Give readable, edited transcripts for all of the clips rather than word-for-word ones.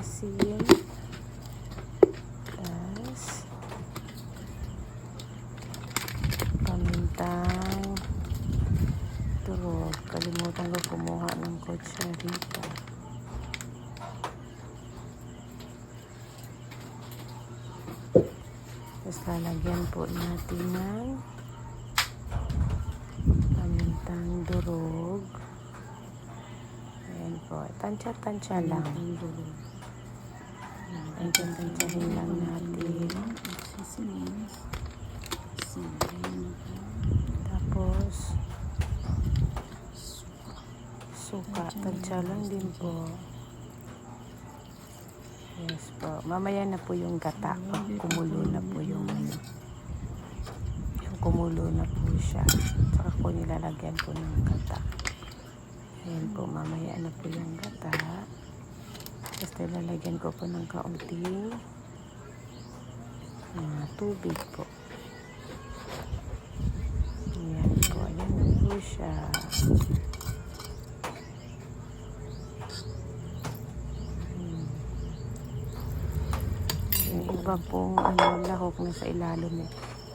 asin. Tapos pamintang turog. Kalimutan ko kumuha ng kutsarita. Tapos lalagyan po natin ng pamintang durog. Ayan po. Tansya-tansya lang. Tansya-tansyahin lang natin. Tapos suka. Tansya lang din po. Yes po. Mamaya na po yung gata. Pag kumulo na po yung kumulo na po siya. Saka po nilalagyan po ng gata. Ayan po. Mamaya na po yung gata. Tapos nilalagyan ko po ng kaunting tubig po. Ayan po. Ayan na po siya. Iba pong lahok na sa ilalim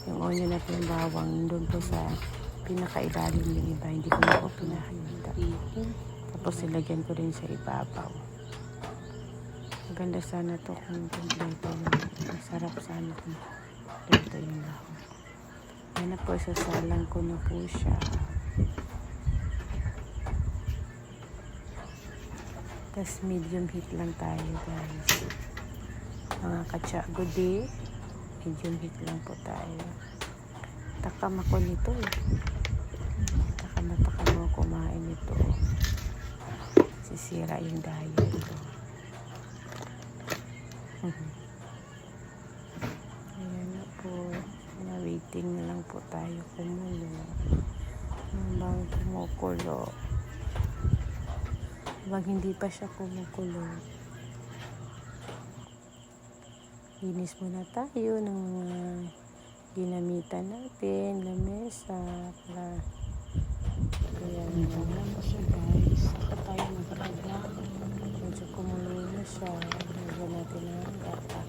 yung onion at yung bawang doon po sa pinakailalim yung iba, hindi ko na po pinakita. Tapos ilagyan ko rin sa ibabaw. Maganda sana to kung kompleto yung masarap sana kung kompleto yung lahok. Yan na po, sasalang ko na po siya. Tapos medium heat lang tayo, guys. Mga katsagudi, medium heat lang po tayo. Takam ako nito eh. Takam mo kumain nito. Sisira yung diet ko. Ayan na po. Waiting na lang po tayo kumulo. Habang kumukulo. Habang hindi pa siya kumukulo. Linis muna tayo ng mga ginamitan natin, lamesa, para kaya lang po siya, guys. Saka tayo mag-raglang. Medyo kumulo na siya. Lagyan natin ng gata.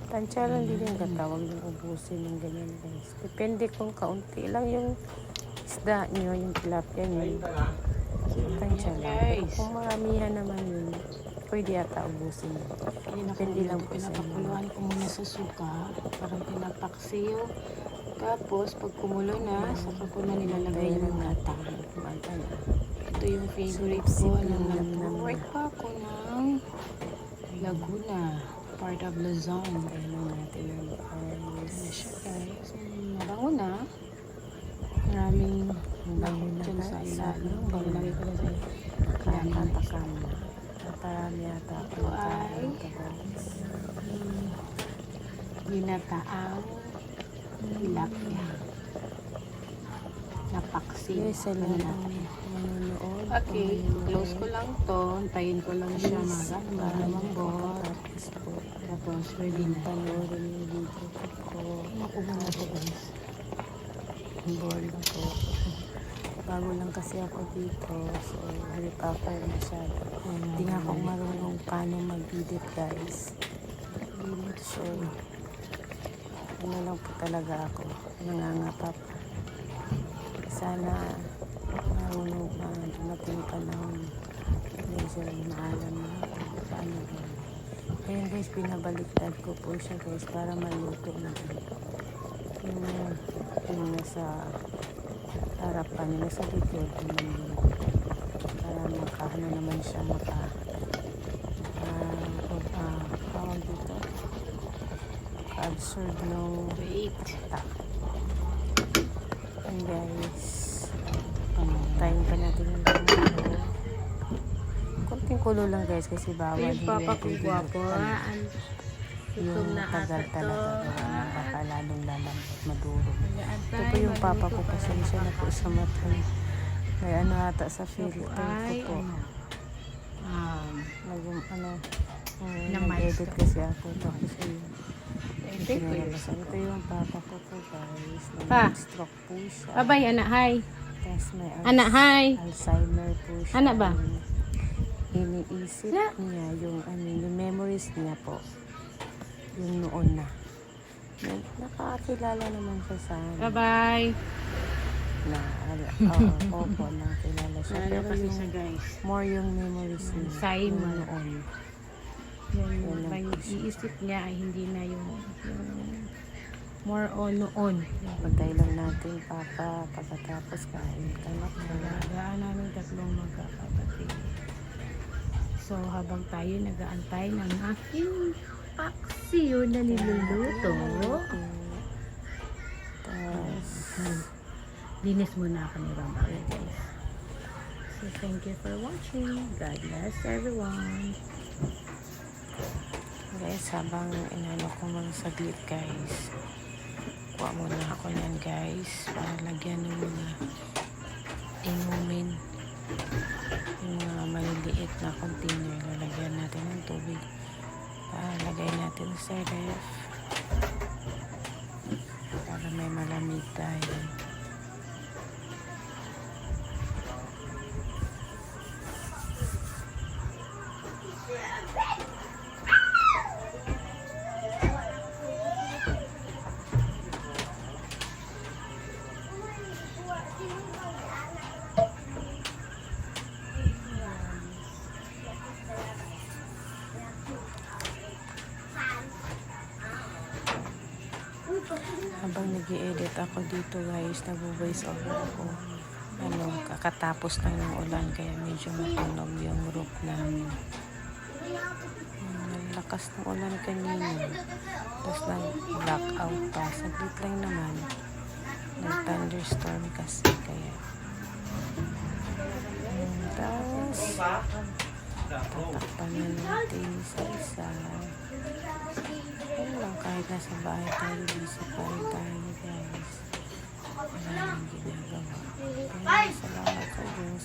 Tansya lang din yung gata. Huwag yung ubusin yung ganyan, guys. Depende kung kaunti lang yung isda nyo, yung tilapia nyo. Tansya lang. Kung maramihan naman yun, pwede yata ubusin. Depende lang po sa inyo. Pinapakuluan ko muna sa suka. Parang pinapaksiyo. Tapos, pag kumulo na, saka ko na nilalagay yung gata. Ito yung favorite ko. Nag-work pa ako ng Laguna. Part of Luzon. Ayun natin yung Ayan siya, guys. Mabango na. Maraming bango na dyan sa guys. ilalim. Nilagay ko na sa ilalim. Kakatakam na. Parang yata Ito ay ginataang tilapia. Napaksi. Yes, sa lahat ng manonood. Okay, close ko lang to. Antayin ko lang siya Para malambot. tapos po. Tapos ready na. Panoorin yung video ko po. Ako muna to, guys. Boring po. Bago lang kasi ako dito. So, hindi pa ako masyado. Hindi nga ako marunong paano mag-edit, guys. So, ano lang po talaga ako. Nangangapa pa. Sana marunong pa dumating panahon. Medyo maalam na ako. Paano ba? Ayan guys, pinabaliktad ko po siya guys para maluto na din. Yung nasa harapan, yung nasa likod naman yun. Para ano naman siya tawag dito, absorb ng ta. And guys, tayin pa natin yung kumulo. Konting kulo lang guys kasi bawal. Ayun, papa kong gwapo. Yung tagal talaga. Baka lalong lalambot, madurog. Ito po yung papa ko, pasensya na po sa mata. May ano ata sa filter ko po. Nag-edit kasi ako. Tapos yun. Ito yung papa ko po guys. Nag-stroke po siya. Babay, anak, hi. Tapos may Anak, hi. Alzheimer po siya. Anak ba? iniisip niya yung yung memories niya po. Yung noon na. Nakakilala naman siya sa Bye-bye. na opo, nakakilala siya. Ano Pero kasi yung siya guys? more yung memories niya. Simon. Yung noon. Yung lang po iisip niya ay hindi na yung more on noon. Pantay lang natin, Papa, pagkatapos kain ka na po. Nagagaan namin tatlong magkakapatid. So, habang tayo nagaantay ng aking paksiyo na niluluto, Tapos, linis muna ako ni Rama, guys. So, thank you for watching. God bless everyone. guys, habang inano ko mga saglit, guys, kuha muna ako yan, guys, para lagyan ng mga inumin. Yung mga maliliit na container, lalagyan natin ng tubig para lagay natin sa ref para may malamig tayo. Habang nag-i-edit ako dito, guys, nag-voice over ako. Kakatapos lang ng ulan, kaya medyo matunog yung roof namin. Lakas ng ulan kanina. Tapos nag-blackout pa. Saglit lang naman. Nag-thunderstorm kasi, kaya. Tapos, tatakpan na natin isa-isa. Ayun lang, kahit nasa bahay tayo, busy pa rin tayo, guys. Maraming ginagawa. Kaya salamat sa Diyos.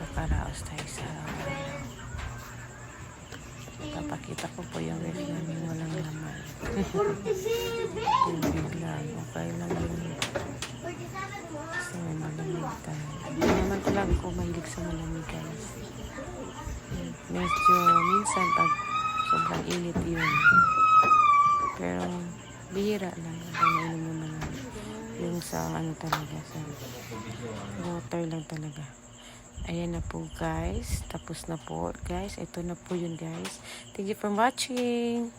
Kakaraos tayo sa araw. Papakita ko po yung ref namin walang laman. Tubig lang. Okay lang yun. Kasi may malamig tayo. Hindi naman ko lang kung mahilig sa malamig, guys. Medyo minsan pag sobrang init yun. Pero bihira lang. Nainom mo naman. Yung sa talaga. Sa water lang talaga. Ayan na po, guys. Tapos na po, guys. Ito na po yun, guys. Thank you for watching.